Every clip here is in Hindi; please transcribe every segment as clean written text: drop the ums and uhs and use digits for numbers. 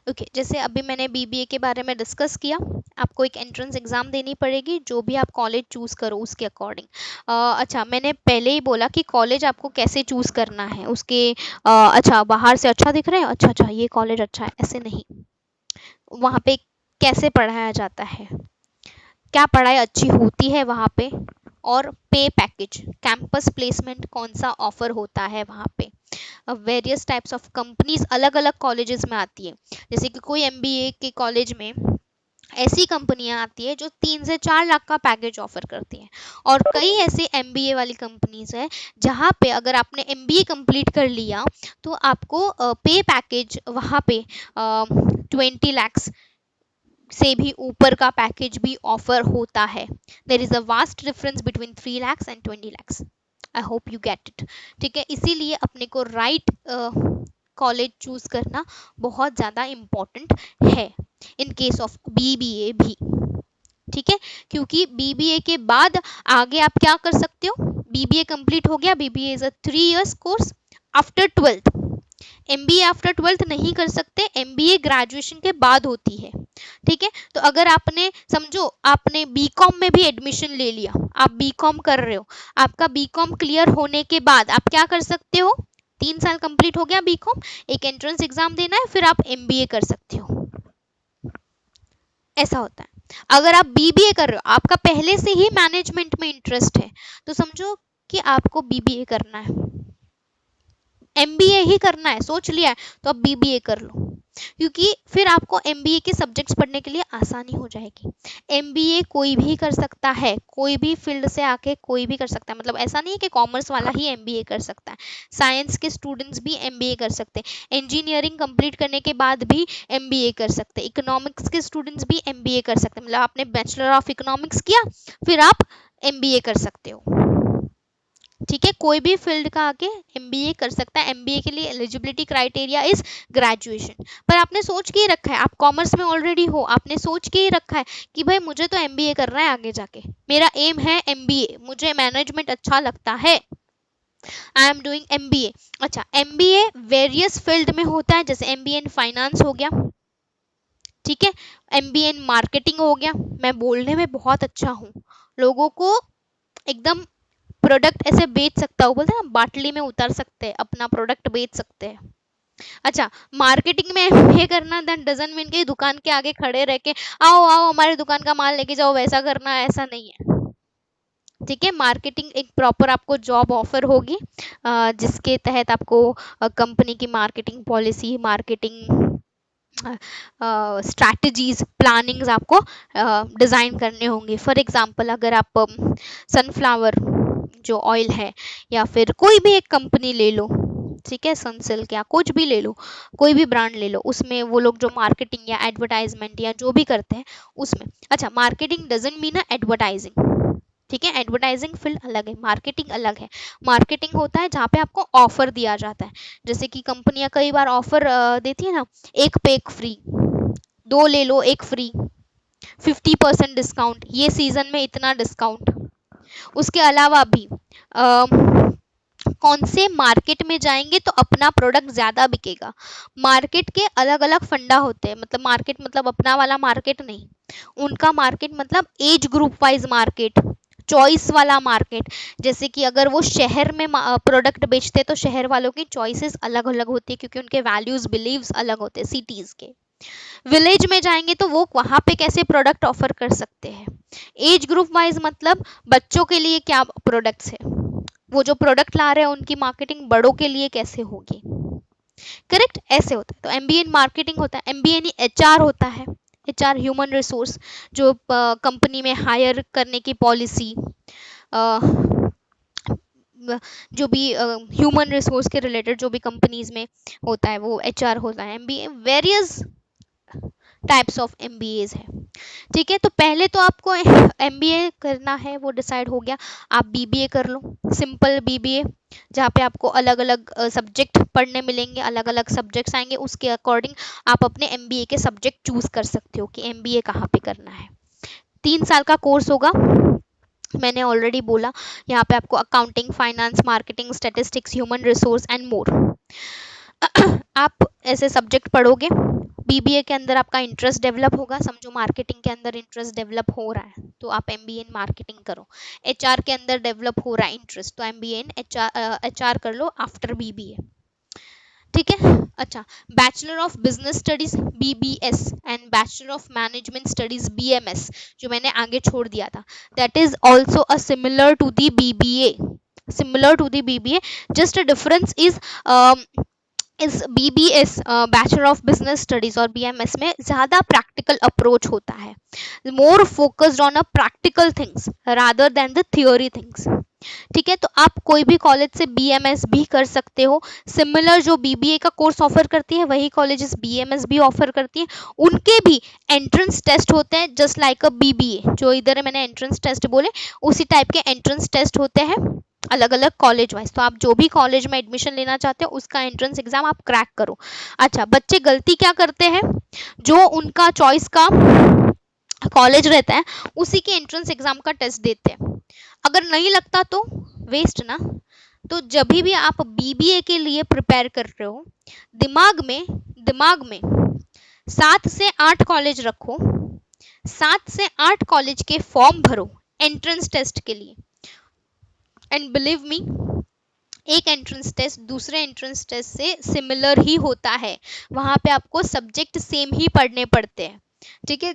ओके जैसे अभी मैंने बीबीए के बारे में डिस्कस किया, आपको एक एंट्रेंस एग्जाम देनी पड़ेगी जो भी आप कॉलेज चूज करो उसके अकॉर्डिंग। अच्छा मैंने पहले ही बोला कि कॉलेज आपको कैसे चूज करना है उसके अच्छा बाहर से अच्छा दिख रहे हैं, अच्छा अच्छा ये कॉलेज अच्छा है, ऐसे नहीं। वहाँ पे कैसे पढ़ाया जाता है, क्या पढ़ाई अच्छी होती है वहाँ पे, और पे पैकेज, कैंपस प्लेसमेंट कौन सा ऑफर होता है वहाँ पे। वेरियस टाइप्स ऑफ कंपनीज अलग अलग कॉलेजेस में आती है। जैसे कि कोई एमबीए के कॉलेज में ऐसी कंपनियां आती है जो 3 से 4 लाख का पैकेज ऑफर करती हैं, और कई ऐसे एमबीए वाली कंपनीज है जहाँ पे अगर आपने एमबीए कंप्लीट कर लिया तो आपको पे पैकेज वहाँ पे 20 lakhs से भी ऊपर का पैकेज भी ऑफर होता है। There is a vast difference between 3 lakhs and 20 lakhs। I hope you get it. ठीक है, इसीलिए अपने को राइट कॉलेज चूज करना बहुत ज़्यादा इम्पोर्टेंट है इन केस ऑफ बीबीए भी। ठीक है, क्योंकि बीबीए के बाद आगे आप क्या कर सकते हो, बीबीए कंप्लीट हो गया, BBA is a 3 years course after 12th। MBA after 12th नहीं कर सकते, एमबीए ग्रेजुएशन के बाद होती है। ठीक है, तो अगर आपने समझो आपने बीकॉम में भी एडमिशन ले लिया, आप बीकॉम कर रहे हो, आपका बीकॉम क्लियर होने के बाद आप क्या कर सकते हो, 3 साल कंप्लीट हो गया बीकॉम, एक एंट्रेंस एग्जाम देना है, फिर आप एमबीए कर सकते हो। ऐसा होता है। अगर आप बीबीए कर रहे हो, आपका पहले से ही मैनेजमेंट में इंटरेस्ट है, तो समझो कि आपको बीबीए करना है, एमबीए ही करना है, सोच लिया है, तो आप बीबीए कर लो, क्योंकि फिर आपको एमबीए के सब्जेक्ट्स पढ़ने के लिए आसानी हो जाएगी। एमबीए कोई भी कर सकता है, कोई भी फील्ड से आके कोई भी कर सकता है, मतलब ऐसा नहीं है कि कॉमर्स वाला ही एमबीए कर सकता है, साइंस के स्टूडेंट्स भी एमबीए कर सकते हैं, इंजीनियरिंग कंप्लीट करने के बाद भी एमबीए कर सकते हैं, इकोनॉमिक्स के स्टूडेंट्स भी एमबीए कर सकते हैं, मतलब आपने बैचलर ऑफ इकोनॉमिक्स किया फिर आप एमबीए कर सकते हो। ठीक है, कोई भी फील्ड का आके एमबीए कर सकता है। एमबीए के लिए एलिजिबिलिटी क्राइटेरिया इज ग्रेजुएशन। पर आपने सोच के ही रखा है, आप कॉमर्स में ऑलरेडी हो, आपने सोच के ही रखा है कि भाई मुझे तो एमबीए करना है आगे जाके, मेरा एम है एमबीए, मुझे मैनेजमेंट अच्छा लगता है, आई एम डूइंग एमबीए। अच्छा, एमबीए वेरियस फील्ड में होता है, जैसे एमबीए इन फाइनेंस हो गया, ठीक है, एमबीए इन मार्केटिंग हो गया, मैं बोलने में बहुत अच्छा हूँ, लोगों को एकदम प्रोडक्ट ऐसे बेच सकता हूँ, बोलते हैं ना बाटली में उतार सकते हैं, अपना प्रोडक्ट बेच सकते हैं। अच्छा, मार्केटिंग में एमबीए करना दैन डजंट मीन कि दुकान के आगे खड़े रह के आओ आओ हमारी दुकान का माल लेके जाओ, वैसा करना है, ऐसा नहीं है। ठीक है, मार्केटिंग एक प्रॉपर आपको जॉब ऑफर होगी, जिसके तहत आपको कंपनी की marketing policy, marketing strategies, plannings आपको डिज़ाइन करने होंगे। फॉर एग्जांपल अगर आप सनफ्लावर जो ऑयल है, या फिर कोई भी एक कंपनी ले लो, ठीक है, सनसिल्क या कुछ भी ले लो, कोई भी ब्रांड ले लो, उसमें वो लोग जो मार्केटिंग या एडवर्टाइजमेंट या जो भी करते हैं उसमें, अच्छा मार्केटिंग डजंट मीन एडवर्टाइजिंग। ठीक है, एडवर्टाइजिंग फील्ड अलग है, मार्केटिंग अलग है। मार्केटिंग होता है जहाँ पे आपको ऑफर दिया जाता है, जैसे कि कंपनियां कई बार ऑफर देती है ना, एक पे एक फ्री, दो ले लो एक फ्री, 50% डिस्काउंट, ये सीजन में इतना डिस्काउंट। उसके अलावा भी कौन से मार्केट में जाएंगे तो अपना प्रोडक्ट ज़्यादा बिकेगा। मार्केट के अलग अलग फंडा होते हैं, मतलब मार्केट मतलब अपना वाला मार्केट नहीं, उनका मार्केट मतलब age group wise market, choice वाला मार्केट। जैसे कि अगर वो शहर में प्रोडक्ट बेचते हैं तो शहर वालों की चॉइसेस अलग अलग होती है, क्योंकि उनके वैल्यूज बिलीव्स अलग होते हैं सिटीज़ के। विलेज में जाएंगे तो वो वहाँ पे कैसे प्रोडक्ट ऑफर कर सकते हैं। एज ग्रुप वाइज मतलब बच्चों के लिए क्या प्रोडक्ट्स है, वो जो प्रोडक्ट ला रहे हैं उनकी मार्केटिंग बड़ों के लिए कैसे होगी। करेक्ट, ऐसे होता है। तो एमबीए इन मार्केटिंग होता है, एमबीए इन एचआर होता है, एचआर ह्यूमन रिसोर्स, जो कंपनी में हायर करने की पॉलिसी, जो भी ह्यूमन रिसोर्स के रिलेटेड जो भी कंपनीज में होता है वो एचआर होता है। एमबीए वेरियस टाइप्स ऑफ एमबीएज है। ठीक है, तो पहले तो आपको एमबीए करना है वो डिसाइड हो गया, आप बीबीए कर लो, सिंपल बीबीए, जहाँ पे आपको अलग अलग सब्जेक्ट पढ़ने मिलेंगे, अलग अलग सब्जेक्ट्स आएंगे, उसके अकॉर्डिंग आप अपने एमबीए के सब्जेक्ट चूज कर सकते हो कि एमबीए कहाँ पे करना है। 3 साल का कोर्स होगा, मैंने ऑलरेडी बोला, यहाँ पे आपको accounting, finance, marketing, statistics, human resource and more आप ऐसे सब्जेक्ट पढ़ोगे, बीबीए के अंदर आपका इंटरेस्ट डेवलप होगा, समझो मार्केटिंग के अंदर इंटरेस्ट डेवलप हो रहा है तो आप एमबीए इन मार्केटिंग करो। एचआर के अंदर डेवलप हो रहा है इंटरेस्ट तो एमबीए इन एचआर कर लो आफ्टर बीबीए। ठीक है। अच्छा, bachelor of business studies BBS and bachelor of management studies BMS जो मैंने आगे छोड़ दिया था, that is also a similar to the BBA, similar to the BBA, just a difference is BBS bachelor of business studies और BMS में ज़्यादा प्रैक्टिकल अप्रोच होता है, more focused on a practical things rather than the theory things. ठीक है, तो आप कोई भी कॉलेज से BMS भी कर सकते हो, सिमिलर जो BBA का कोर्स ऑफर करती है वही कॉलेजेस BMS भी ऑफर करती है। उनके भी एंट्रेंस टेस्ट होते हैं जस्ट लाइक अ BBA, जो इधर मैंने एंट्रेंस टेस्ट बोले उसी टाइप के एंट्रेंस टेस्ट होते हैं अलग अलग कॉलेज वाइज। तो आप जो भी कॉलेज में एडमिशन लेना चाहते हो उसका एंट्रेंस एग्जाम आप क्रैक करो। अच्छा, बच्चे गलती क्या करते हैं, जो उनका चॉइस का कॉलेज रहता है उसी के एंट्रेंस एग्जाम का टेस्ट देते हैं, अगर नहीं लगता तो वेस्ट ना। तो जब भी आप बीबीए के लिए प्रिपेयर कर रहे हो, दिमाग में 7 से 8 कॉलेज रखो, 7 से 8 कॉलेज के फॉर्म भरो एंट्रेंस टेस्ट के लिए, एंड बिलीव मी एक एंट्रेंस टेस्ट दूसरे एंट्रेंस टेस्ट से सिमिलर ही होता है, वहाँ पे आपको सब्जेक्ट सेम ही पढ़ने पड़ते हैं। ठीक है,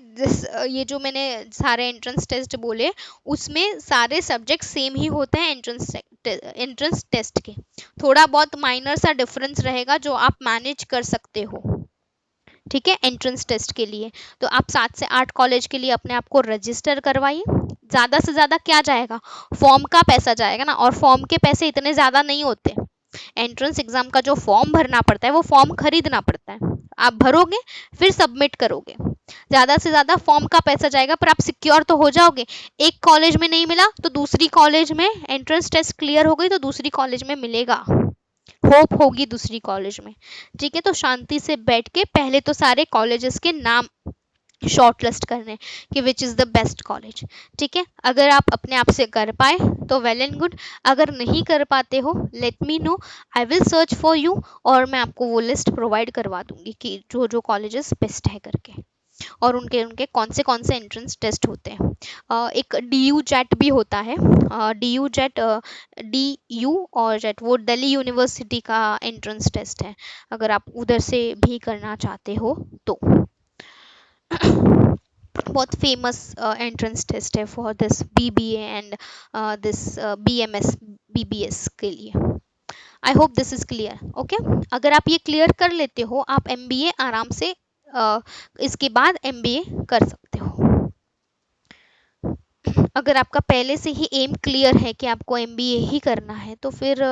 ये जो मैंने सारे एंट्रेंस टेस्ट बोले उसमें सारे सब्जेक्ट सेम ही होते हैं एंट्रेंस टेस्ट के, थोड़ा बहुत माइनर सा डिफरेंस रहेगा जो आप मैनेज कर सकते हो। ठीक है, एंट्रेंस टेस्ट के लिए तो आप 7 से 8 कॉलेज के लिए अपने आप को रजिस्टर करवाइए। ज़्यादा से ज़्यादा क्या जाएगा, फॉर्म का पैसा जाएगा ना, और फॉर्म के पैसे इतने ज़्यादा नहीं होते। एंट्रेंस एग्जाम का जो फॉर्म भरना पड़ता है वो फॉर्म खरीदना पड़ता है, आप भरोगे फिर सबमिट करोगे, ज़्यादा से ज़्यादा फॉर्म का पैसा जाएगा पर आप सिक्योर तो हो जाओगे। एक कॉलेज में नहीं मिला तो दूसरी कॉलेज में, एंट्रेंस टेस्ट क्लियर हो गई तो दूसरी कॉलेज में मिलेगा, होप होगी दूसरी कॉलेज में। ठीक है, तो शांति से बैठ के पहले तो सारे कॉलेजेस के नाम शॉर्ट लिस्ट करने कि which is the best college. ठीक है, अगर आप अपने आप से कर पाए तो वेल एंड गुड, अगर नहीं कर पाते हो let me know, I will search for you और मैं आपको वो लिस्ट प्रोवाइड करवा दूंगी कि जो जो कॉलेजेस बेस्ट है करके, और उनके उनके कौन से एंट्रेंस टेस्ट होते हैं। एक DU जेट भी होता है, DU जेट, DU और जेट वो दिल्ली यूनिवर्सिटी का एंट्रेंस टेस्ट है, अगर आप उधर से भी करना चाहते हो तो। बहुत फेमस एंट्रेंस टेस्ट है for this BBA and this BMS BBS के लिए। I hope this is clear. Okay, अगर आप ये क्लियर कर लेते हो आप MBA आराम से इसके बाद MBA कर सकते हो। अगर आपका पहले से ही एम क्लियर है कि आपको MBA ही करना है तो फिर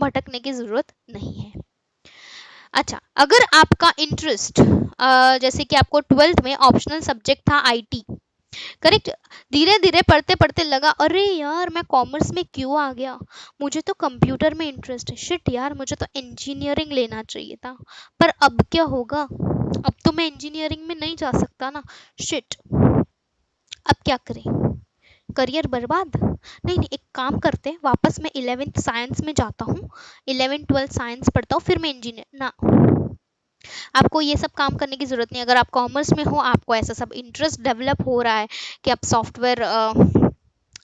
भटकने की ज़रूरत नहीं है। अच्छा, अगर आपका इंटरेस्ट जैसे कि आपको 12th में ऑप्शनल सब्जेक्ट था IT, करेक्ट, धीरे धीरे पढ़ते पढ़ते लगा अरे यार मैं कॉमर्स में क्यों आ गया, मुझे तो कंप्यूटर में इंटरेस्ट है, शिट यार मुझे तो इंजीनियरिंग लेना चाहिए था, पर अब क्या होगा, अब तो मैं इंजीनियरिंग में नहीं जा सकता ना, शिट अब क्या करें, करियर बर्बाद। नहीं नहीं, एक काम करते हैं, वापस मैं 11th साइंस में जाता हूँ, 11th 12th साइंस पढ़ता हूँ, फिर मैं इंजीनियर ना। आपको ये सब काम करने की ज़रूरत नहीं, अगर आप कॉमर्स में हो आपको ऐसा सब इंटरेस्ट डेवलप हो रहा है कि आप सॉफ्टवेयर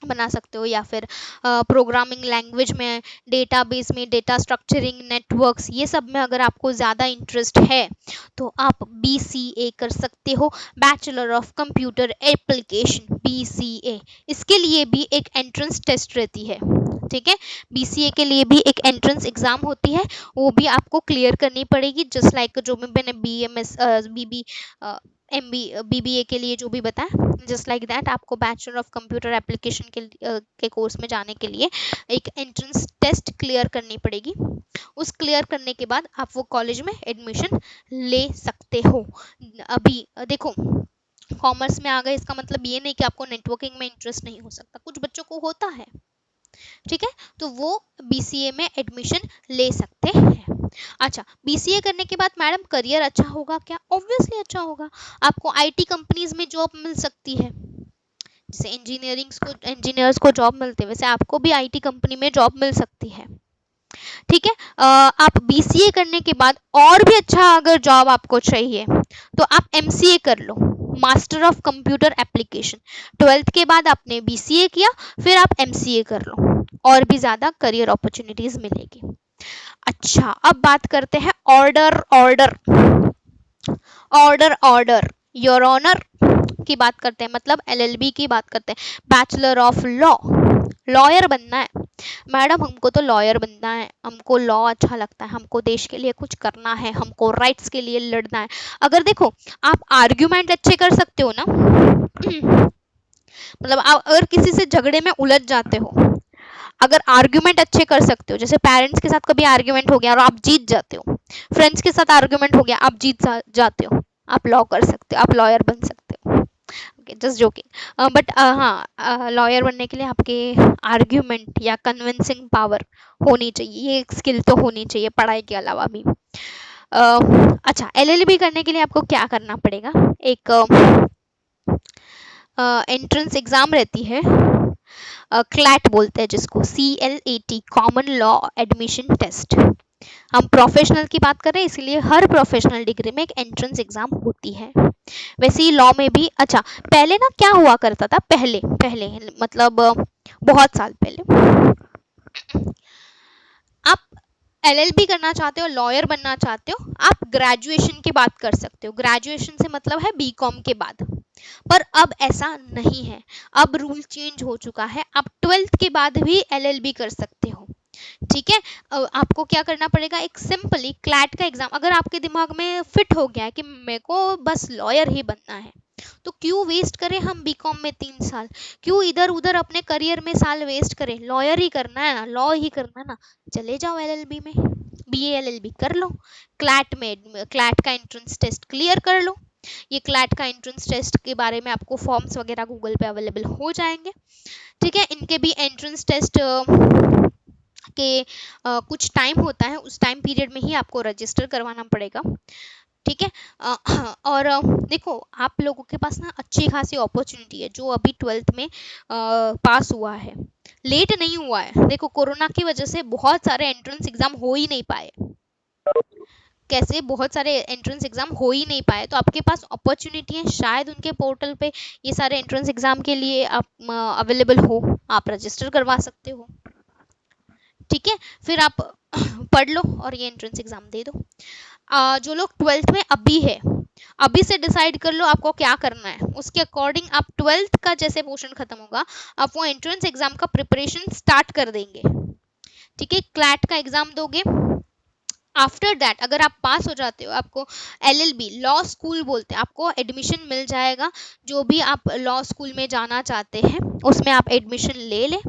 बना सकते हो या फिर प्रोग्रामिंग लैंग्वेज में, डेटाबेस में, डेटा स्ट्रक्चरिंग, नेटवर्क्स, ये सब में अगर आपको ज़्यादा इंटरेस्ट है तो आप BCA कर सकते हो, bachelor of computer application BCA। इसके लिए भी एक एंट्रेंस टेस्ट रहती है। ठीक है, BCA के लिए भी एक एंट्रेंस एग्जाम होती है, वो भी आपको क्लियर करनी पड़ेगी, जस्ट लाइक जो मैंने BMS BBA के लिए जो भी बताया, जस्ट लाइक दैट आपको बैचलर ऑफ कंप्यूटर एप्लीकेशन के कोर्स में जाने के लिए एक एंट्रेंस टेस्ट क्लियर करनी पड़ेगी, उस क्लियर करने के बाद आप वो कॉलेज में एडमिशन ले सकते हो। अभी देखो, कॉमर्स में आ गए इसका मतलब ये नहीं कि आपको नेटवर्किंग में इंटरेस्ट नहीं हो सकता, कुछ बच्चों को होता है। ठीक है, तो वो BCA में एडमिशन ले सकते हैं। अच्छा, BCA करने के बाद मैडम करियर अच्छा होगा क्या, ऑब्वियसली अच्छा होगा, आपको IT कंपनीज में जॉब मिल सकती है, जैसे इंजीनियर्स को जॉब मिलते हैं वैसे आपको भी IT कंपनी में जॉब मिल सकती है। ठीक है। आप बीसीए करने के बाद और भी अच्छा अगर जॉब आपको चाहिए तो आप एमसीए कर लो, master of computer application. 12th के बाद आपने बीसीए किया, फिर आप एमसीए कर लो, और भी ज्यादा करियर अपॉर्चुनिटीज मिलेगी। अच्छा, अब बात करते हैं order order order order your honour की बात करते हैं, मतलब एलएलबी की बात करते हैं। बैचलर ऑफ लॉ, लॉयर बनना है मैडम, हमको तो लॉयर बनना है, हमको लॉ अच्छा लगता है, हमको देश के लिए कुछ करना है, हमको राइट्स के लिए लड़ना है। अगर देखो आप आर्ग्यूमेंट अच्छे कर सकते हो ना, मतलब आप अगर किसी से झगड़े में उलझ जाते हो, अगर आर्ग्यूमेंट अच्छे कर सकते हो, जैसे पेरेंट्स के साथ कभी आर्ग्यूमेंट हो गया और आप जीत जाते हो, फ्रेंड्स के साथ आर्ग्यूमेंट हो गया आप जीत जाते हो, आप लॉ कर सकते हो, आप लॉयर बन सकते हो। जस्ट जोकिंग, बट हाँ, लॉयर बनने के लिए आपके आर्ग्यूमेंट या कन्विंसिंग पावर होनी चाहिए, ये एक स्किल तो होनी चाहिए पढ़ाई के अलावा भी। अच्छा, एलएलबी करने के लिए आपको क्या करना पड़ेगा, एक एंट्रेंस एग्जाम रहती है, क्लैट बोलते हैं जिसको, CLAT, common law admission test. हम प्रोफेशनल की बात कर रहे हैं, इसलिए हर प्रोफेशनल डिग्री में एक एंट्रेंस एग्जाम होती है। वैसे ही लॉ में भी, अच्छा पहले ना क्या हुआ करता था, पहले पहले मतलब बहुत साल पहले, आप एलएलबी करना चाहते हो, लॉयर बनना चाहते हो, आप ग्रेजुएशन की बात कर सकते हो, ग्रेजुएशन से मतलब है बीकॉम के बाद। पर अब ऐसा नहीं है, अब रूल चेंज हो चुका है, आप 12th के बाद भी एलएलबी कर सकते हो। ठीक है। आपको क्या करना पड़ेगा, एक सिंपली क्लैट का एग्जाम, अगर आपके दिमाग में फिट हो गया है कि मेरे को बस लॉयर ही बनना है, तो क्यों वेस्ट करें हम बीकॉम में 3 साल, क्यों इधर उधर अपने करियर में साल वेस्ट करें, लॉयर ही करना है ना, लॉ ही करना है ना, चले जाओ एलएलबी में, बीए एलएलबी कर लो, क्लैट में क्लैट का एंट्रेंस टेस्ट क्लियर कर लो। ये क्लैट का एंट्रेंस टेस्ट के बारे में आपको फॉर्म्स वगैरह गूगल पे अवेलेबल हो जाएंगे। ठीक है, इनके भी एंट्रेंस टेस्ट के कुछ टाइम होता है, उस टाइम पीरियड में ही आपको रजिस्टर करवाना पड़ेगा। ठीक है। और देखो आप लोगों के पास ना अच्छी खासी अपॉर्चुनिटी है, जो अभी 12th में पास हुआ है, लेट नहीं हुआ है। देखो कोरोना की वजह से बहुत सारे एंट्रेंस एग्जाम हो ही नहीं पाए, कैसे बहुत सारे एंट्रेंस एग्जाम हो ही नहीं पाए, तो आपके पास अपॉर्चुनिटी है, शायद उनके पोर्टल पे ये सारे एंट्रेंस एग्जाम के लिए आप अवेलेबल हो, आप रजिस्टर करवा सकते हो। ठीक है, फिर आप पढ़ लो और ये एंट्रेंस एग्जाम दे दो। जो लोग 12th में अभी है, अभी से डिसाइड कर लो आपको क्या करना है, उसके अकॉर्डिंग आप 12th का जैसे पोर्शन खत्म होगा, आप वो एंट्रेंस एग्जाम का प्रिपरेशन स्टार्ट कर देंगे। ठीक है, क्लैट का एग्जाम दोगे, आफ्टर दैट अगर आप पास हो जाते हो, आपको एलएलबी लॉ स्कूल बोलते हैं, आपको एडमिशन मिल जाएगा, जो भी आप लॉ स्कूल में जाना चाहते हैं उसमें आप एडमिशन ले लें।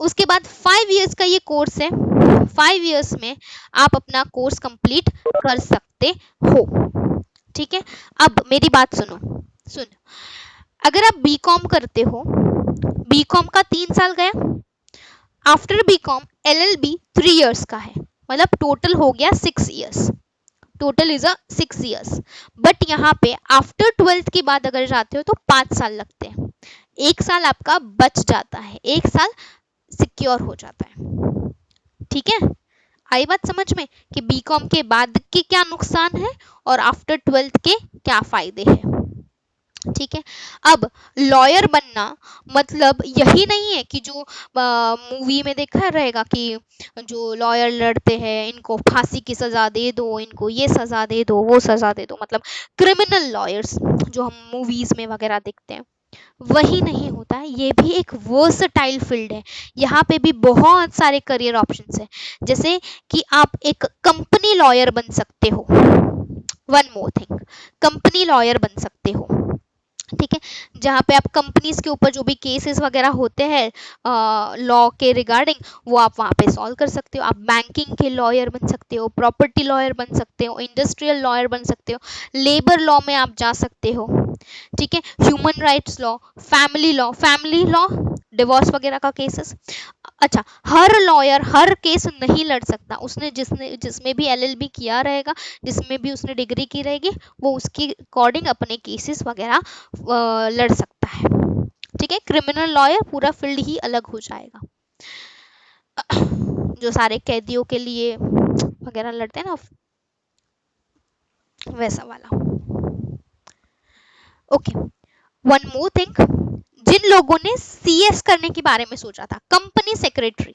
उसके बाद 5 इयर्स का ये कोर्स है, 5 इयर्स में आप अपना कोर्स कंप्लीट कर सकते हो। ठीक है, अब मेरी बात सुनो, सुन, अगर आप बीकॉम करते हो, बीकॉम का 3 साल गया, आफ्टर बीकॉम एलएलबी 3 इयर्स का है, मतलब टोटल हो गया 6 years, total is a 6 years. But यहाँ पे आफ्टर 12th के बाद अगर जाते हो तो 5 साल लगते हैं, 1 साल आपका बच जाता है, 1 साल सिक्योर हो जाता है। ठीक है, आई बात समझ में कि बीकॉम के बाद के क्या नुकसान है और आफ्टर 12th के क्या फायदे हैं। ठीक है, अब लॉयर बनना मतलब यही नहीं है कि जो मूवी में देखा रहेगा कि जो लॉयर लड़ते हैं इनको फांसी की सजा दे दो, इनको ये सजा दे दो, वो सजा दे दो, मतलब क्रिमिनल लॉयर्स जो हम मूवीज में वगैरह देखते हैं, वही नहीं होता है, ये भी एक वर्सटाइल फील्ड है, यहाँ पे भी बहुत सारे करियर ऑप्शंस हैं, जैसे कि आप एक कंपनी लॉयर बन सकते हो, one more thing, company lawyer बन सकते हो। ठीक है, जहाँ पे आप कंपनीज के ऊपर जो भी केसेस वगैरह होते हैं लॉ के रिगार्डिंग, वो आप वहाँ पे सॉल्व कर सकते हो, आप बैंकिंग के लॉयर बन सकते हो, प्रॉपर्टी लॉयर बन सकते हो, इंडस्ट्रियल लॉयर बन सकते हो, लेबर लॉ में आप जा सकते हो। ठीक है, human rights law, family law, divorce वगैरह का केसेस। अच्छा, हर लॉयर हर केस नहीं लड़ सकता, उसने जिसमें भी एलएलबी किया रहेगा, जिसमें भी उसने डिग्री की रहेगी, वो उसके अकॉर्डिंग अपने केसेस वगैरह लड़ सकता है। ठीक है, क्रिमिनल लॉयर पूरा फील्ड ही अलग हो जाएगा। जो सारे कैदियों के लिए वगैरह लड़ते हैं ना, वैसा वाला। ओके, वन मोर थिंग, जिन लोगों ने सीएस करने के बारे में सोचा था, company secretary,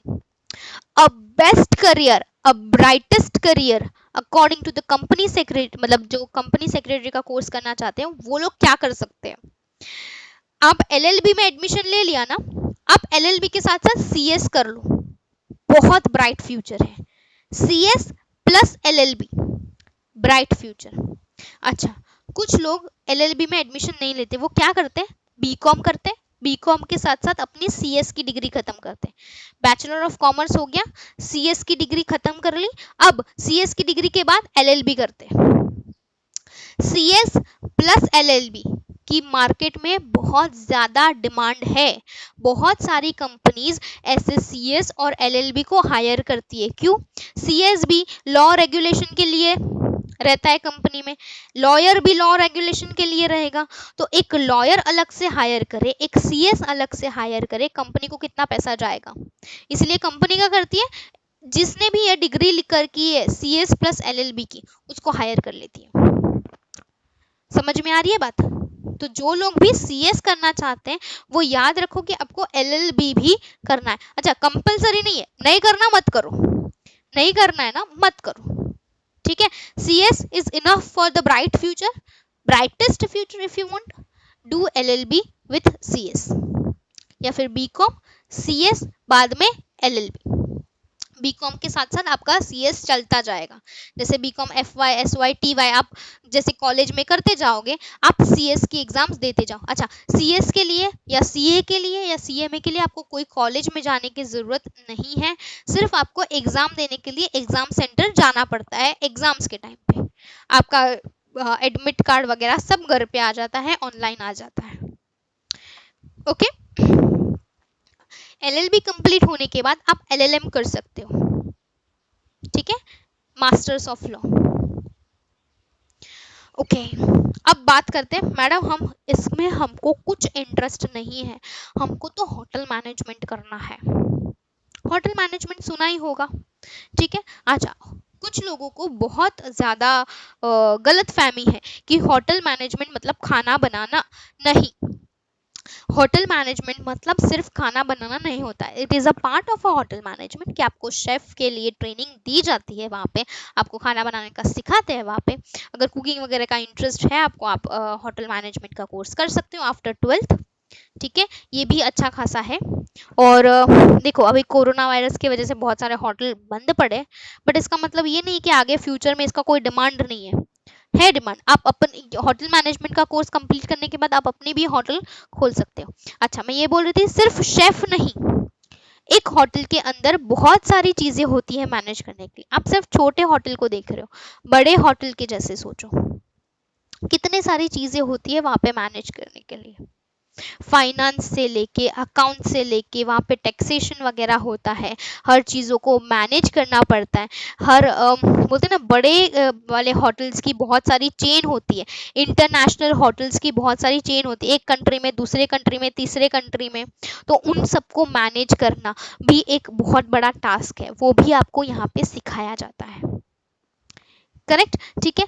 a best career, a brightest career according to the company secretary, मतलब जो कंपनी सेक्रेटरी का कोर्स करना चाहते हैं वो लोग क्या कर सकते हैं। आप एलएलबी में एडमिशन ले लिया ना, आप एलएलबी के साथ साथ सीएस कर लो, बहुत ब्राइट फ्यूचर है। CS plus LLB, bright future. अच्छा, कुछ लोग एलएलबी में एडमिशन नहीं लेते, वो क्या करते हैं, बीकॉम करते हैं, बीकॉम के साथ साथ अपनी सीएस की डिग्री खत्म करते हैं। बैचलर ऑफ कॉमर्स हो गया, सीएस की डिग्री खत्म कर ली, अब सीएस की डिग्री के बाद एलएलबी करते हैं। सीएस प्लस एलएलबी की मार्केट में बहुत ज़्यादा डिमांड है। बहुत सारी कंपनीज ऐसे सीएस और एलएलबी को हायर करती है। क्यों? सीएस भी लॉ रेगुलेशन के लिए रहता है कंपनी में, लॉयर भी लॉ रेगुलेशन के लिए रहेगा, तो एक लॉयर अलग से हायर करे, एक सीएस अलग से हायर करे, कंपनी को कितना पैसा जाएगा। इसलिए कंपनी क्या करती है, जिसने भी ये डिग्री लिखकर की है सीएस प्लस एलएलबी की, उसको हायर कर लेती है। समझ में आ रही है बात? तो जो लोग भी सीएस करना चाहते हैं वो याद रखो कि आपको एलएलबी भी करना है। अच्छा, कंपलसरी नहीं है, नहीं करना मत करो, नहीं करना है ना मत करो, ठीक है। CS is enough for the bright future, brightest future if you want, do LLB with CS, या फिर BCom CS बाद में LLB। बीकॉम के साथ साथ आपका सीएस चलता जाएगा, जैसे बीकॉम FY SY TY आप जैसे कॉलेज में करते जाओगे, आप सीएस की एग्जाम्स देते जाओ। अच्छा, सीएस के लिए या सीए के लिए या सीएमए के लिए आपको कोई कॉलेज में जाने की ज़रूरत नहीं है, सिर्फ आपको एग्ज़ाम देने के लिए एग्ज़ाम सेंटर जाना पड़ता है। एग्ज़ाम्स के टाइम पे आपका एडमिट कार्ड वगैरह सब घर पे आ जाता है, ऑनलाइन आ जाता है। ओके, एलएलबी कंप्लीट होने के बाद आप एलएलएम कर सकते हो, ठीक है, मास्टर्स ऑफ लॉ। ओके, अब बात करते हैं, मैडम हम इसमें हमको कुछ इंटरेस्ट नहीं है, हमको तो होटल मैनेजमेंट करना है। होटल मैनेजमेंट सुना ही होगा, ठीक है। अच्छा, कुछ लोगों को बहुत ज़्यादा गलत फहमी है कि होटल मैनेजमेंट मतलब खाना बनाना, नहीं, होटल मैनेजमेंट मतलब सिर्फ खाना बनाना नहीं होता है। It is a part of a hotel management कि आपको शेफ़ के लिए ट्रेनिंग दी जाती है, वहाँ पे आपको खाना बनाने का सिखाते हैं वहाँ पे। अगर कुकिंग वगैरह का इंटरेस्ट है आपको, आप होटल मैनेजमेंट का कोर्स कर सकते हो आफ्टर 12th, ठीक है, ये भी अच्छा खासा है। और देखो अभी कोरोना वायरस की वजह से बहुत सारे होटल बंद पड़े, बट इसका मतलब ये नहीं कि आगे फ्यूचर में इसका कोई डिमांड नहीं है डिमांड। आप अपन होटल मैनेजमेंट का कोर्स कंप्लीट करने के बाद आप अपनी भी होटल खोल सकते हो। अच्छा, मैं ये बोल रही थी सिर्फ शेफ नहीं, एक होटल के अंदर बहुत सारी चीजें होती है मैनेज करने के लिए। आप सिर्फ छोटे होटल को देख रहे हो, बड़े होटल के जैसे सोचो, कितने सारी चीजें होती है वहाँ पे मैनेज करने के लिए। फाइनेंस से लेके अकाउंट से लेके वहाँ पे टैक्सेशन वगैरह होता है, हर चीज़ों को मैनेज करना पड़ता है। हर बोलते हैं ना, बड़े वाले होटल्स की बहुत सारी चेन होती है, इंटरनेशनल होटल्स की बहुत सारी चेन होती है, एक कंट्री में, दूसरे कंट्री में, तीसरे कंट्री में, तो उन सबको मैनेज करना भी एक बहुत बड़ा टास्क है, वो भी आपको यहाँ पे सिखाया जाता है। करेक्ट, ठीक है।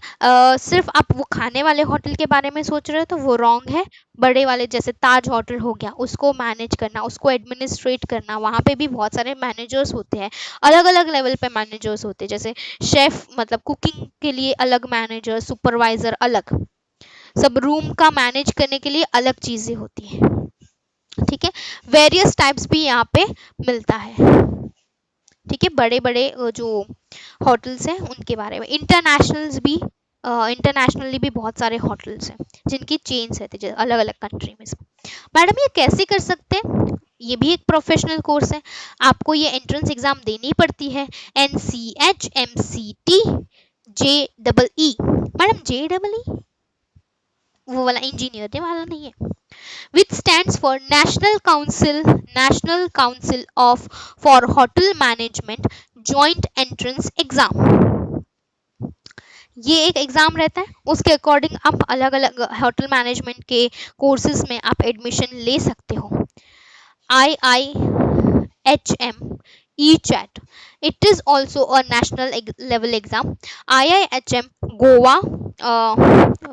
सिर्फ आप वो खाने वाले होटल के बारे में सोच रहे हो तो वो रॉन्ग है। बड़े वाले जैसे ताज होटल हो गया, उसको मैनेज करना, उसको एडमिनिस्ट्रेट करना, वहाँ पे भी बहुत सारे मैनेजर्स होते हैं, अलग अलग लेवल पे मैनेजर्स होते हैं, जैसे शेफ मतलब कुकिंग के लिए अलग मैनेजर, सुपरवाइजर अलग, सब रूम का मैनेज करने के लिए अलग चीज़ें होती हैं, ठीक है। वेरियस टाइप्स भी यहाँ पे मिलता है, ठीक है, बड़े बड़े जो होटल्स हैं उनके बारे में। इंटरनेशनली भी बहुत सारे होटल्स हैं जिनकी चेन्स रहती है अलग अलग कंट्री में। मैडम ये कैसे कर सकते हैं? ये भी एक प्रोफेशनल कोर्स है, आपको ये एंट्रेंस एग्जाम देनी पड़ती है, NCH MCT JEE। Madam JEE वो वाला इंजीनियर वाला नहीं है, which stands for National Council of for Hotel Management Joint Entrance Exam। ये एक एग्जाम रहता है, उसके अकॉर्डिंग आप अलग अलग होटल मैनेजमेंट के कोर्सेज में आप एडमिशन ले सकते हो। IIHM ECHAT it is also a national level exam. IIHM Goa,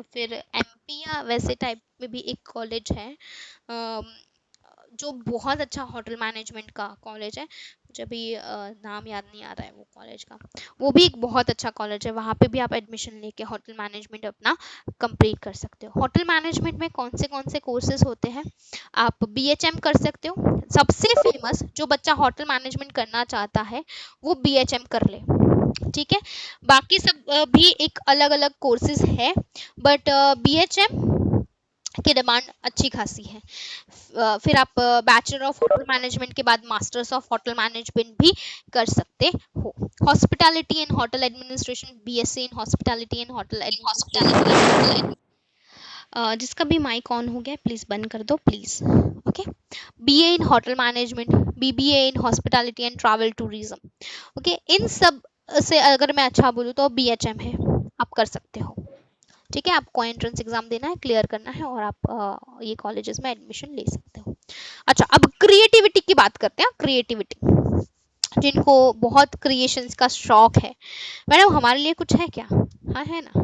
फिर MP या वैसे टाइप में भी एक कॉलेज है, जो बहुत अच्छा होटल मैनेजमेंट का कॉलेज है, मुझे अभी नाम याद नहीं आ रहा है वो कॉलेज का। वो भी एक बहुत अच्छा कॉलेज है, वहाँ पे भी आप एडमिशन लेके होटल मैनेजमेंट अपना कंप्लीट कर सकते हो। होटल मैनेजमेंट में कौन से कोर्सेज होते हैं, आप BHM कर सकते हो। सबसे फेमस जो बच्चा होटल मैनेजमेंट करना चाहता है वो BHM कर ले, ठीक है। बाकी सब भी एक अलग अलग कोर्सेज है, बट BHM की डिमांड अच्छी खासी है। फिर आप बैचलर ऑफ होटल मैनेजमेंट के बाद मास्टर्स ऑफ होटल मैनेजमेंट भी कर सकते हो। Hospitality and hotel administration, BSc in hospitality and hotel administration. जिसका भी माइक ऑन हो गया प्लीज बंद कर दो please. Okay, BA in hotel management, BBA in hospitality and travel tourism. Okay, इन सब से अगर मैं अच्छा बोलूँ तो BHM है, आप कर सकते हो, ठीक है। आपको एंट्रेंस एग्जाम देना है, क्लियर करना है, और आप ये कॉलेजेस में एडमिशन ले सकते हो। अच्छा, अब क्रिएटिविटी की बात करते हैं। क्रिएटिविटी, जिनको बहुत क्रिएशंस का शौक है, मैडम हमारे लिए कुछ है क्या? हाँ है ना।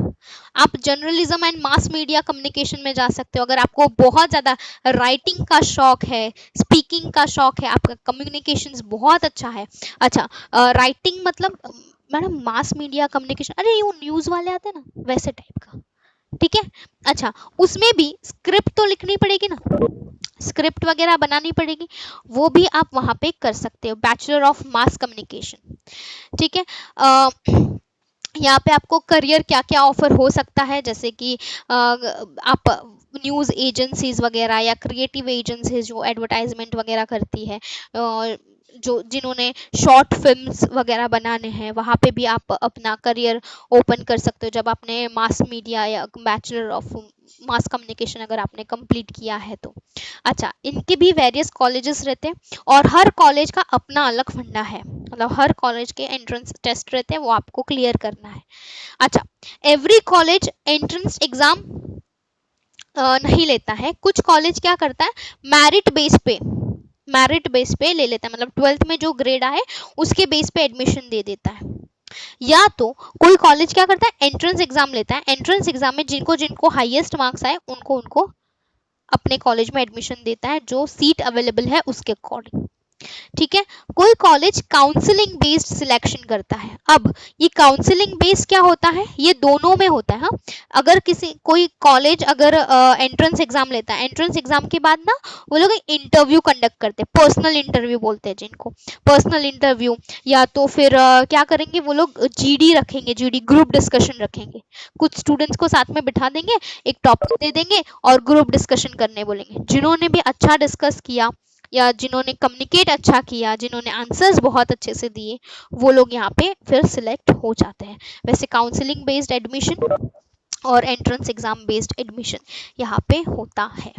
आप journalism and mass media communication में जा सकते हो अगर आपको बहुत ज़्यादा राइटिंग का शौक है, स्पीकिंग का शौक है, आपका कम्युनिकेशंस बहुत अच्छा है। अच्छा, राइटिंग मतलब मैडम मास मीडिया कम्युनिकेशन, अरे ये न्यूज़ वाले आते हैं ना वैसे टाइप का, ठीक है। अच्छा, उसमें भी स्क्रिप्ट तो लिखनी पड़ेगी ना, स्क्रिप्ट वगैरह बनानी पड़ेगी, वो भी आप वहाँ पे कर सकते हो, बैचलर ऑफ मास कम्युनिकेशन, ठीक है। यहाँ पे आपको करियर क्या क्या ऑफर हो सकता है, जैसे कि आप न्यूज़ एजेंसीज वगैरह या क्रिएटिव एजेंसीज जो एडवर्टाइजमेंट वगैरह करती है, जो जिन्होंने शॉर्ट फिल्म्स वगैरह बनाने हैं, वहाँ पे भी आप अपना करियर ओपन कर सकते हो जब आपने मास मीडिया या बैचलर ऑफ मास कम्युनिकेशन अगर आपने कंप्लीट किया है तो। अच्छा, इनके भी वेरियस कॉलेजेस रहते हैं और हर कॉलेज का अपना अलग फंडा है, मतलब हर कॉलेज के एंट्रेंस टेस्ट रहते हैं, वो आपको क्लियर करना है। अच्छा, एवरी कॉलेज एंट्रेंस एग्जाम नहीं लेता है, कुछ कॉलेज क्या करता है, मेरिट बेस पे ले लेता है, मतलब 12th में जो ग्रेड आए उसके बेस पे एडमिशन दे देता है। या तो कोई कॉलेज क्या करता है, एंट्रेंस एग्जाम लेता है, एंट्रेंस एग्जाम में जिनको जिनको हाईएस्ट मार्क्स आए उनको उनको अपने कॉलेज में एडमिशन देता है, जो सीट अवेलेबल है उसके अकॉर्डिंग, ठीक है। कोई कॉलेज काउंसलिंग बेस्ड सिलेक्शन करता है। अब ये काउंसलिंग बेस्ड क्या होता है, ये दोनों में होता है। हाँ, अगर कोई कॉलेज अगर एंट्रेंस एग्जाम लेता है, एंट्रेंस एग्जाम के बाद ना वो लोग इंटरव्यू कंडक्ट करते हैं, पर्सनल इंटरव्यू बोलते हैं जिनको, पर्सनल इंटरव्यू, या तो फिर क्या करेंगे वो लोग, GD रखेंगे, GD ग्रुप डिस्कशन रखेंगे, कुछ स्टूडेंट्स को साथ में बिठा देंगे, एक टॉपिक दे देंगे और ग्रुप डिस्कशन करने बोलेंगे। जिन्होंने भी अच्छा डिस्कस किया या जिन्होंने कम्युनिकेट अच्छा किया, जिन्होंने आंसर्स बहुत अच्छे से दिए, वो लोग यहाँ पे फिर सिलेक्ट हो जाते हैं। वैसे काउंसलिंग बेस्ड एडमिशन और एंट्रेंस एग्जाम बेस्ड एडमिशन यहाँ पे होता है।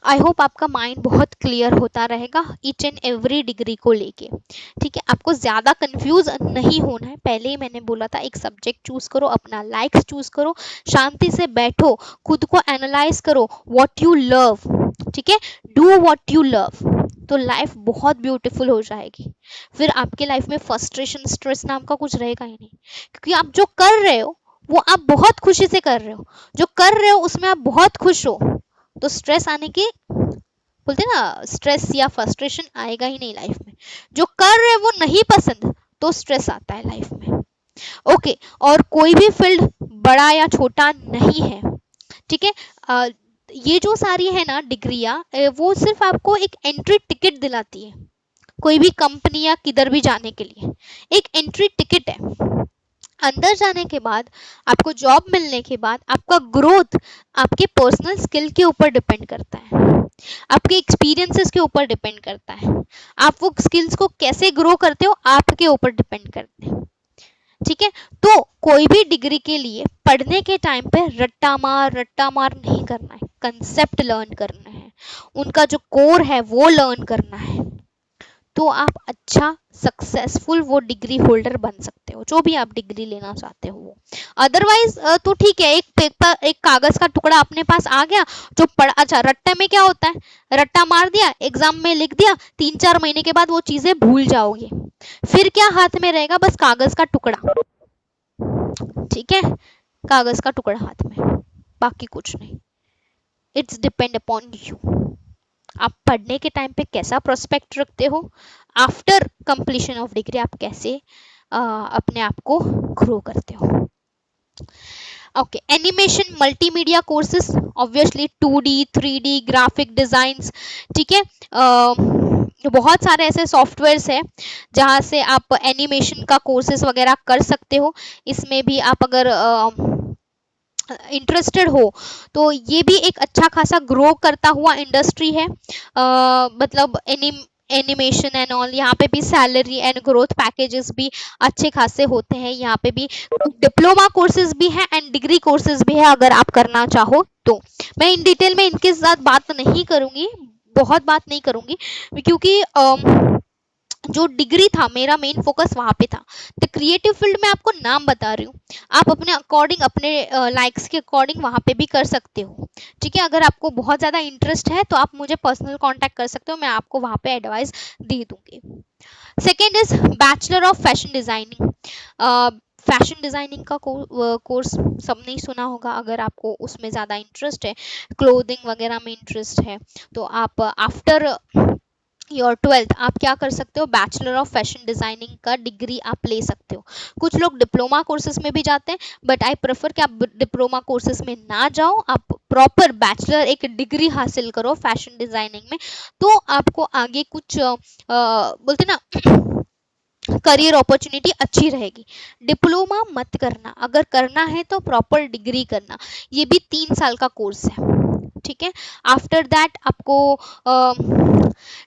आई होप आपका माइंड बहुत क्लियर होता रहेगा ईच एंड एवरी डिग्री को लेके, ठीक है। आपको ज़्यादा कंफ्यूज नहीं होना है, पहले ही मैंने बोला था, एक सब्जेक्ट चूज करो, अपना लाइक्स चूज करो, शांति से बैठो, खुद को एनालाइज करो, व्हाट यू लव, ठीक है, डू व्हाट यू लव, तो लाइफ बहुत ब्यूटीफुल हो जाएगी। फिर आपके लाइफ में फ्रस्ट्रेशन स्ट्रेस नाम का कुछ रहेगा ही नहीं, क्योंकि आप जो कर रहे हो वो आप बहुत खुशी से कर रहे हो, जो कर रहे हो उसमें आप बहुत खुश हो, तो स्ट्रेस आने की, बोलते हैं ना, स्ट्रेस या फ्रस्ट्रेशन आएगा ही नहीं लाइफ में। जो कर रहे हो वो नहीं पसंद तो स्ट्रेस आता है लाइफ में, ओके। और कोई भी फील्ड बड़ा या छोटा नहीं है, ठीक है। ये जो सारी है ना डिग्रियां, वो सिर्फ आपको एक एंट्री टिकट दिलाती है, कोई भी कंपनी या किधर भी जाने के लिए एक एंट्री टिकट है। अंदर जाने के बाद, आपको जॉब मिलने के बाद, आपका ग्रोथ आपके पर्सनल स्किल के ऊपर डिपेंड करता है, आपके एक्सपीरियंसेस के ऊपर डिपेंड करता है, आप वो स्किल्स को कैसे ग्रो करते हो आपके ऊपर डिपेंड करते हैं, ठीक है। तो कोई भी डिग्री के लिए पढ़ने के टाइम पे रट्टा मार नहीं करना है, कंसेप्ट लर्न करना है, उनका जो कोर है वो लर्न करना है, तो आप अच्छा सक्सेसफुल वो डिग्री होल्डर बन सकते हो, जो भी आप डिग्री लेना चाहते हो वो। अदरवाइज तो ठीक है, एक पेपर, एक कागज का टुकड़ा अपने पास आ गया जो पढ़, अच्छा रट्टे में क्या होता है, रट्टा मार दिया, एग्जाम में लिख दिया, 3-4 महीने के बाद वो चीजें भूल जाओगे, फिर क्या हाथ में रहेगा, बस कागज का टुकड़ा। ठीक है, कागज का टुकड़ा हाथ में, बाकी कुछ नहीं। इट्स डिपेंड अपॉन यू, आप पढ़ने के टाइम पे कैसा प्रोस्पेक्ट रखते हो, आफ्टर कंप्लीशन ऑफ डिग्री आप कैसे अपने आप को ग्रो करते हो। Okay, animation multimedia courses, obviously 2D 3D graphic designs, ठीक है। बहुत सारे ऐसे सॉफ्टवेयर्स हैं जहाँ से आप एनिमेशन का कोर्सेज वगैरह कर सकते हो। इसमें भी आप अगर इंटरेस्टेड हो तो ये भी एक अच्छा खासा ग्रो करता हुआ इंडस्ट्री है। मतलब एनिमेशन एंड ऑल, यहाँ पे भी सैलरी एंड ग्रोथ पैकेजेस भी अच्छे खासे होते हैं। यहाँ पे भी डिप्लोमा कोर्सेज भी है एंड डिग्री कोर्सेज भी है, अगर आप करना चाहो तो। मैं इन डिटेल में इनके साथ बात नहीं करूंगी, बहुत बात नहीं करूंगी, क्योंकि जो डिग्री था मेरा मेन फोकस वहां पे था। तो क्रिएटिव फील्ड में आपको नाम बता रही हूँ, आप अपने अकॉर्डिंग, अपने लाइक्स के अकॉर्डिंग वहां पे भी कर सकते हो। ठीक है, अगर आपको बहुत ज्यादा इंटरेस्ट है तो आप मुझे पर्सनल कांटेक्ट कर सकते हो, मैं आपको वहां पे एडवाइस दे दूंगी। Second is bachelor of fashion designing. Fashion designing का कोर्स सबने ही सुना होगा। अगर आपको उसमें ज़्यादा इंटरेस्ट है, क्लोथिंग वगैरह में इंटरेस्ट है, तो आप आफ्टर योर 12th आप क्या कर सकते हो, बैचलर ऑफ फैशन डिजाइनिंग का डिग्री आप ले सकते हो। कुछ लोग डिप्लोमा कोर्सेज में भी जाते हैं, बट आई प्रेफर कि आप डिप्लोमा कोर्सेज में ना जाओ, आप प्रॉपर बैचलर एक डिग्री हासिल करो फैशन डिजाइनिंग में, तो आपको आगे कुछ बोलते ना करियर अपॉर्चुनिटी अच्छी रहेगी। डिप्लोमा मत करना, अगर करना है तो प्रॉपर डिग्री करना। ये भी 3 साल का कोर्स है, ठीक है। आफ्टर दैट आपको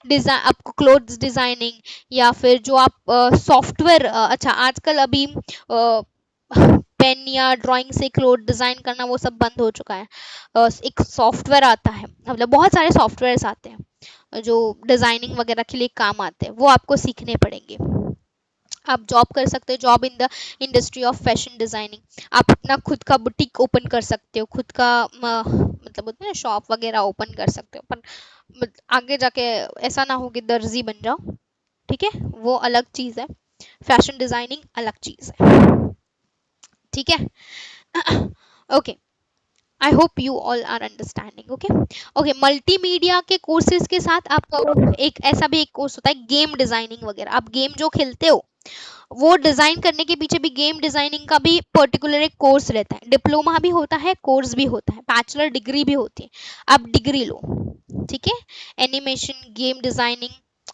डिजाइन, आपको क्लोथ्स डिजाइनिंग या फिर जो आप सॉफ्टवेयर, अच्छा आजकल अभी पेन या ड्राइंग से क्लोथ डिजाइन करना वो सब बंद हो चुका है। एक सॉफ्टवेयर आता है, मतलब बहुत सारे सॉफ्टवेयर्स आते हैं जो डिजाइनिंग वगैरह के लिए काम आते हैं, वो आपको सीखने पड़ेंगे। आप जॉब कर सकते हो, job in the industry of fashion designing. आप अपना खुद का बुटीक ओपन कर सकते हो, खुद का मतलब होता है ना शॉप वगैरह ओपन कर सकते हो, पर आगे जाके ऐसा ना हो कि दर्जी बन जाओ, ठीक है, वो अलग चीज है, फैशन डिजाइनिंग अलग चीज है, ठीक है। Okay, I hope you all are understanding. Okay okay, multimedia के कोर्सेज के साथ आप एक ऐसा भी एक कोर्स होता है गेम डिजाइनिंग वगैरह। आप गेम जो खेलते हो वो डिजाइन करने के पीछे भी गेम डिजाइनिंग का भी पर्टिकुलर एक कोर्स रहता है। डिप्लोमा भी होता है, कोर्स भी होता है, बैचलर डिग्री भी होती है, आप डिग्री लो, ठीक है। एनिमेशन, गेम डिजाइनिंग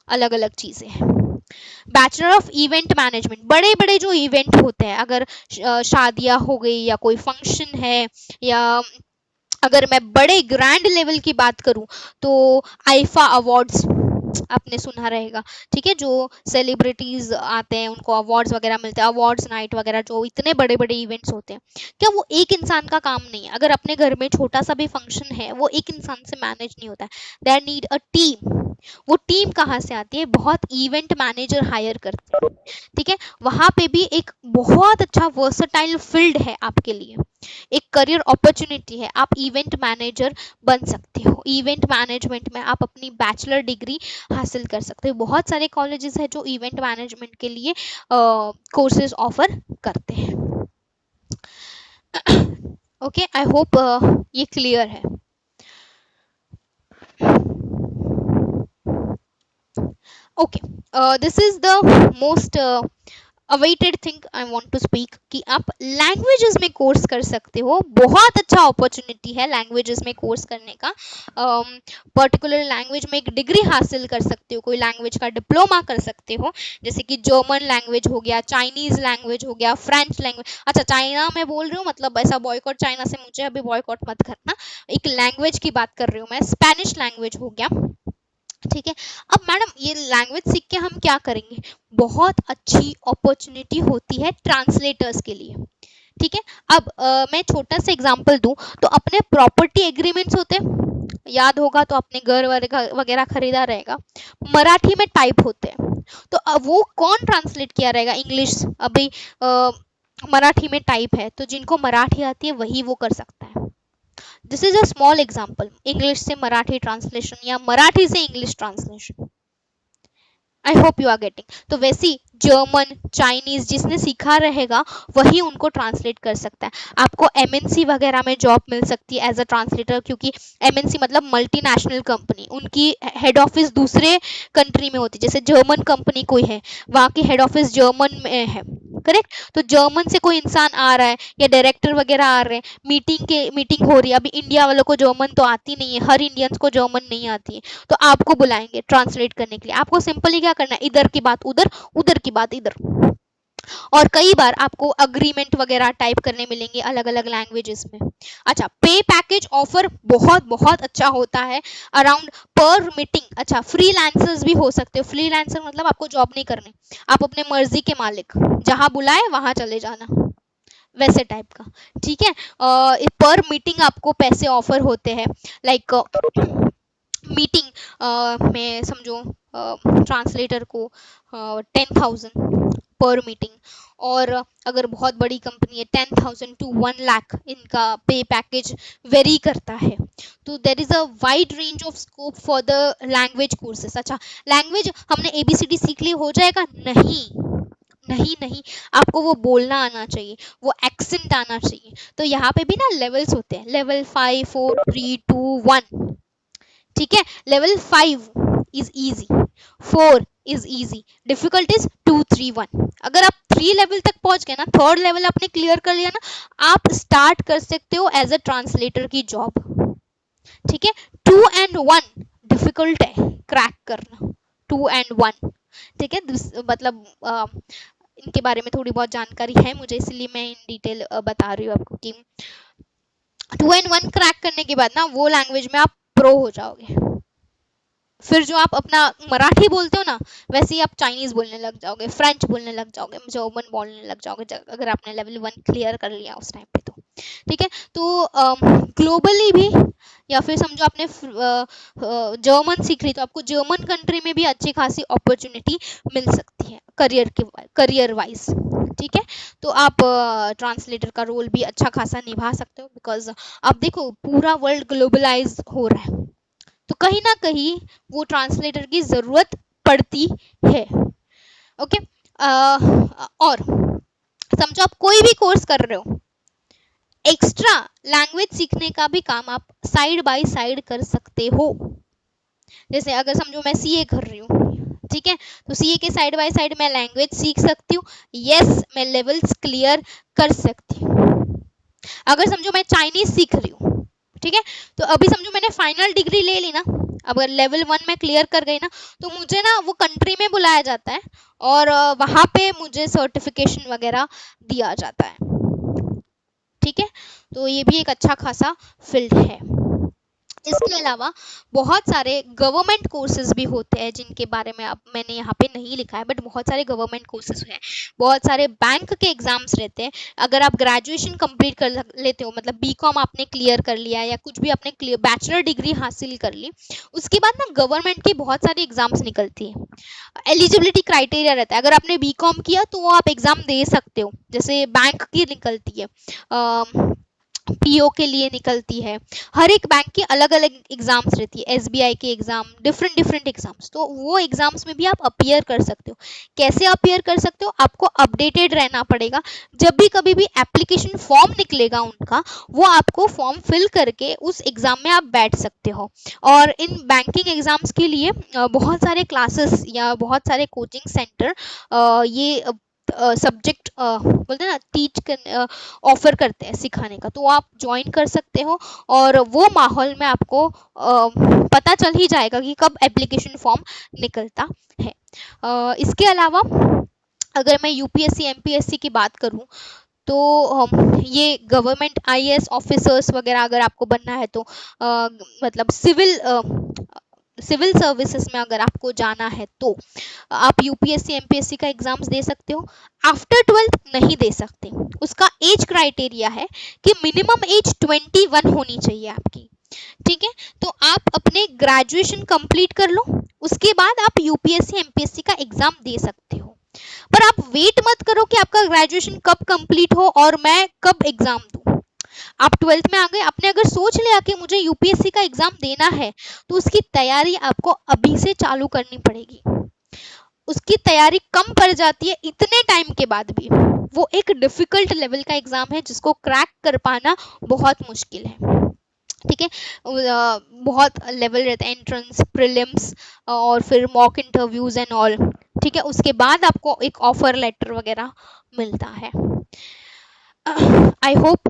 अलग अलग चीजें हैं। बैचलर ऑफ इवेंट मैनेजमेंट, बड़े बड़े जो इवेंट होते हैं, अगर शादियां हो गई या कोई फंक्शन है, या अगर मैं बड़े ग्रैंड लेवल की बात करूं तो आईफा अवार्ड्स आपने सुना रहेगा, ठीक है, जो सेलिब्रिटीज आते हैं उनको अवार्ड्स वगैरह मिलते हैं, अवार्ड्स नाइट वगैरह, जो इतने बड़े बड़े इवेंट्स होते हैं, क्या वो एक इंसान का काम नहीं है। अगर अपने घर में छोटा सा भी फंक्शन है, वो एक इंसान से मैनेज नहीं होता है, देयर नीड अ टीम। वो टीम कहाँ से आती है, बहुत इवेंट मैनेजर हायर करते हैं, ठीक है। वहां पे भी एक बहुत अच्छा वर्सटाइल फील्ड है आपके लिए, एक करियर अपॉर्चुनिटी है, आप इवेंट मैनेजर बन सकते हो। इवेंट मैनेजमेंट में आप अपनी बैचलर डिग्री हासिल कर सकते हो। बहुत सारे कॉलेजेस हैं जो इवेंट मैनेजमेंट के लिए कोर्सेज ऑफर करते हैं। ओके, आई होप ये क्लियर है। Okay, this is the most awaited thing I want to speak, कि आप लैंग्वेजेस में कोर्स कर सकते हो। बहुत अच्छा अपॉर्चुनिटी है लैंग्वेजेस में कोर्स करने का। पर्टिकुलर लैंग्वेज में एक डिग्री हासिल कर सकते हो, कोई लैंग्वेज का डिप्लोमा कर सकते हो, जैसे कि जर्मन लैंग्वेज हो गया, चाइनीज लैंग्वेज हो गया, फ्रेंच लैंग्वेज। अच्छा, चाइना मैं बोल रही हूँ, मतलब ऐसा बॉयकॉट चाइना से मुझे अभी बॉयकॉट मत करना, एक लैंग्वेज की बात कर रही हूँ मैं, स्पेनिश लैंग्वेज हो गया, ठीक है। अब मैडम ये लैंग्वेज सीख के हम क्या करेंगे, बहुत अच्छी अपॉर्चुनिटी होती है ट्रांसलेटर्स के लिए, ठीक है। अब मैं छोटा सा एग्जांपल दूं तो अपने प्रॉपर्टी एग्रीमेंट्स होते हैं, याद होगा तो आपने घर वगैरह खरीदा रहेगा, मराठी में टाइप होते हैं। तो अब वो कौन ट्रांसलेट किया रहेगा इंग्लिश, अभी मराठी में टाइप है तो जिनको मराठी आती है वही वो कर सकता है। This is a small example, English से मराठी ट्रांसलेशन या मराठी से English translation. I hope you are getting. तो वैसे ही जर्मन, चाइनीज जिसने सीखा रहेगा वही उनको ट्रांसलेट कर सकता है। आपको एमएनसी वगैरह में जॉब मिल सकती है एज अ ट्रांसलेटर, क्योंकि एमएनसी मतलब मल्टीनेशनल कंपनी, उनकी हेड ऑफिस दूसरे कंट्री में होती है। जैसे जर्मन कंपनी कोई है, वहाँ की हेड ऑफिस जर्मन में है, करेक्ट। तो जर्मन से कोई इंसान आ रहा है या डायरेक्टर वगैरह आ रहे हैं, मीटिंग हो रही है। अभी इंडिया वालों को जर्मन तो आती नहीं है, हर इंडियंस को जर्मन नहीं आती है, तो आपको बुलाएंगे ट्रांसलेट करने के लिए। आपको सिंपली क्या करना है, इधर की बात उधर, उधर की बात इधर। और कई बार आपको अग्रीमेंट वगैरह टाइप करने मिलेंगे अलग अलग लैंग्वेजेस में। अच्छा, पे पैकेज ऑफर बहुत बहुत अच्छा होता है अराउंड पर मीटिंग। अच्छा, फ्रीलांसर्स भी हो सकते हो। फ्रीलांसर मतलब आपको जॉब नहीं करनी, आप अपने मर्जी के मालिक, जहां बुलाए वहां चले जाना, वैसे टाइप का, ठीक है। पर मीटिंग आपको पैसे ऑफर होते हैं, लाइक मीटिंग में समझो ट्रांसलेटर को 10,000 पर मीटिंग, और अगर बहुत बड़ी कंपनी है 10,000 to 1 लाख इनका पे पैकेज वेरी करता है। तो there is a wide range of scope for the language courses. अच्छा, लैंग्वेज हमने ABCD सीख ली हो जाएगा? नहीं, नहीं नहीं, आपको वो बोलना आना चाहिए, वो एक्सेंट आना चाहिए। तो यहाँ पे भी ना लेवल्स होते हैं, लेवल 5 4 3 2 1, ठीक है। Level 5 is easy, 4 is easy, difficult is 2 3 1। अगर आप 3 लेवल तक पहुंच गए ना, थर्ड लेवल आपने क्लियर कर लिया ना, आप स्टार्ट कर सकते हो एज अ ट्रांसलेटर की जॉब, ठीक है। 2 and 1 डिफिकल्ट है क्रैक करना, 2 and 1, ठीक है। मतलब इनके बारे में थोड़ी बहुत जानकारी है मुझे, इसलिए मैं इन डिटेल बता रही हूँ आपको कि 2 and 1 क्रैक करने के बाद ना वो लैंग्वेज में आप प्रो हो जाओगे। फिर जो आप अपना मराठी बोलते हो ना, वैसे ही आप चाइनीज बोलने लग जाओगे, फ्रेंच बोलने लग जाओगे, जर्मन बोलने लग जाओगे, अगर आपने लेवल 1 क्लियर कर लिया उस टाइम पे तो, ठीक है। तो ग्लोबली भी, या फिर समझो आपने जर्मन सीख ली तो आपको जर्मन कंट्री में भी अच्छी खासी अपॉर्चुनिटी मिल सकती है करियर वाइज, ठीक है। तो आप ट्रांसलेटर का रोल भी अच्छा खासा निभा सकते हो, बिकॉज अब देखो पूरा वर्ल्ड ग्लोबलाइज हो रहा है, तो कहीं ना कहीं वो ट्रांसलेटर की जरूरत पड़ती है, ओके। और समझो आप कोई भी कोर्स कर रहे हो, एक्स्ट्रा लैंग्वेज सीखने का भी काम आप साइड बाय साइड कर सकते हो। जैसे अगर समझो मैं सीए कर रही हूँ, ठीक है, तो सीए के साइड बाय साइड मैं लैंग्वेज सीख सकती हूँ, यस मैं लेवल्स क्लियर कर सकती हूँ। अगर समझो मैं चाइनीज सीख रही हूँ, ठीक है, तो अभी समझो मैंने फाइनल डिग्री ले ली ना, अगर लेवल 1 में क्लियर कर गई ना, तो मुझे ना वो कंट्री में बुलाया जाता है और वहां पे मुझे सर्टिफिकेशन वगैरह दिया जाता है, ठीक है। तो ये भी एक अच्छा खासा फील्ड है। इसके अलावा बहुत सारे गवर्नमेंट कोर्सेज भी होते हैं जिनके बारे में अब मैंने यहाँ पे नहीं लिखा है, बट बहुत सारे गवर्नमेंट कोर्सेज हैं, बहुत सारे बैंक के एग्जाम्स रहते हैं। अगर आप ग्रेजुएशन कंप्लीट कर लेते हो, मतलब बीकॉम आपने क्लियर कर लिया या कुछ भी आपने बैचलर डिग्री हासिल कर ली, उसके बाद ना गवर्नमेंट की बहुत सारी एग्जाम्स निकलती है। एलिजिबिलिटी क्राइटेरिया रहता है, अगर आपने बीकॉम किया तो वो आप एग्जाम दे सकते हो, जैसे बैंक की निकलती है, पीओ के लिए निकलती है, हर एक बैंक की अलग अलग एग्जाम्स रहती है, एसबीआई के एग्जाम, डिफरेंट डिफरेंट एग्जाम्स, तो वो एग्जाम्स में भी आप अपीयर कर सकते हो। कैसे अपीयर कर सकते हो? आपको अपडेटेड रहना पड़ेगा, जब भी कभी भी एप्लीकेशन फॉर्म निकलेगा उनका, वो आपको फॉर्म फिल करके उस एग्जाम में आप बैठ सकते हो। और इन बैंकिंग एग्जाम्स के लिए बहुत सारे क्लासेस या बहुत सारे कोचिंग सेंटर ये सब्जेक्ट बोलते हैं ना टीच कर ऑफर करते हैं सिखाने का, तो आप ज्वाइन कर सकते हो और वो माहौल में आपको पता चल ही जाएगा कि कब एप्लीकेशन फॉर्म निकलता है। इसके अलावा अगर मैं यूपीएससी एमपीएससी की बात करूं, तो ये गवर्नमेंट आईएएस ऑफिसर्स वगैरह अगर आपको बनना है तो मतलब सिविल सर्विसेज में अगर आपको जाना है तो आप यूपीएससी एमपीएससी का एग्जाम्स दे सकते हो। आफ्टर 12th नहीं दे सकते, उसका एज क्राइटेरिया है कि मिनिमम एज 21 होनी चाहिए आपकी, ठीक है, तो आप अपने ग्रेजुएशन कंप्लीट कर लो, उसके बाद आप यूपीएससी एमपीएससी का एग्जाम दे सकते हो। पर आप वेट मत करो कि आपका ग्रेजुएशन कब कंप्लीट हो और मैं कब एग्जाम दूं। आप 12th में आ गए, आपने अगर सोच लिया कि मुझे यूपीएससी का एग्जाम देना है, तो उसकी तैयारी आपको अभी से चालू करनी पड़ेगी। उसकी तैयारी कम पड़ जाती है इतने टाइम के बाद भी। वो एक डिफिकल्ट लेवल का एग्जाम है जिसको क्रैक कर पाना बहुत मुश्किल है। ठीक है, बहुत लेवल रहता है, एंट्रेंस, प्रीलिम्स और फिर मॉक इंटरव्यूज एंड ऑल। ठीक है, उसके बाद आपको एक ऑफर लेटर वगैरह मिलता है। आई होप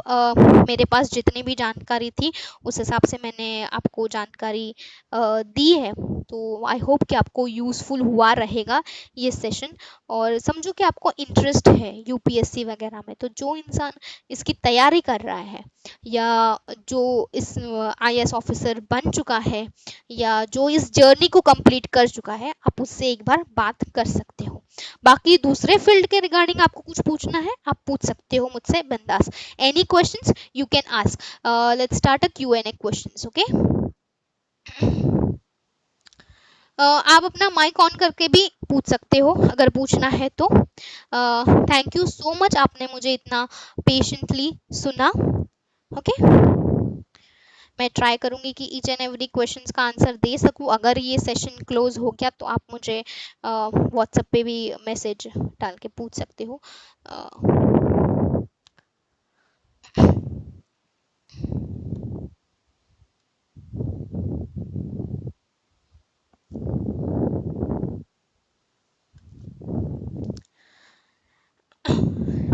मेरे पास जितनी भी जानकारी थी उस हिसाब से मैंने आपको जानकारी दी है, तो आई होप कि आपको यूज़फुल हुआ रहेगा ये सेशन। और समझो कि आपको इंटरेस्ट है यूपीएससी वगैरह में, तो जो इंसान इसकी तैयारी कर रहा है या जो इस आईएएस ऑफिसर बन चुका है या जो इस जर्नी को कंप्लीट कर चुका है, आप उससे एक बार बात कर सकते हो। बाकी दूसरे फील्ड के रिगार्डिंग आपको कुछ पूछना है, आप पूछ सकते हो मुझसे बिंदास। Any questions you can ask. Let's start a क्यू&ए क्वेश्चंस, ओके। आप अपना माइक ऑन करके भी पूछ सकते हो अगर पूछना है तो। थैंक यू सो मच, आपने मुझे इतना पेशेंटली सुना। ओके, मैं ट्राई करूंगी कि ईच एंड एवरी क्वेश्चंस का आंसर दे सकूं। अगर ये सेशन क्लोज हो गया तो आप मुझे व्हाट्सएप पे भी मैसेज डाल के पूछ सकते हो।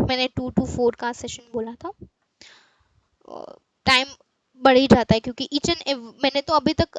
मैंने 2 to 4 का सेशन बोला था। टाइम बढ़ ही जाता है क्योंकि ईच एंड मैंने तो अभी तक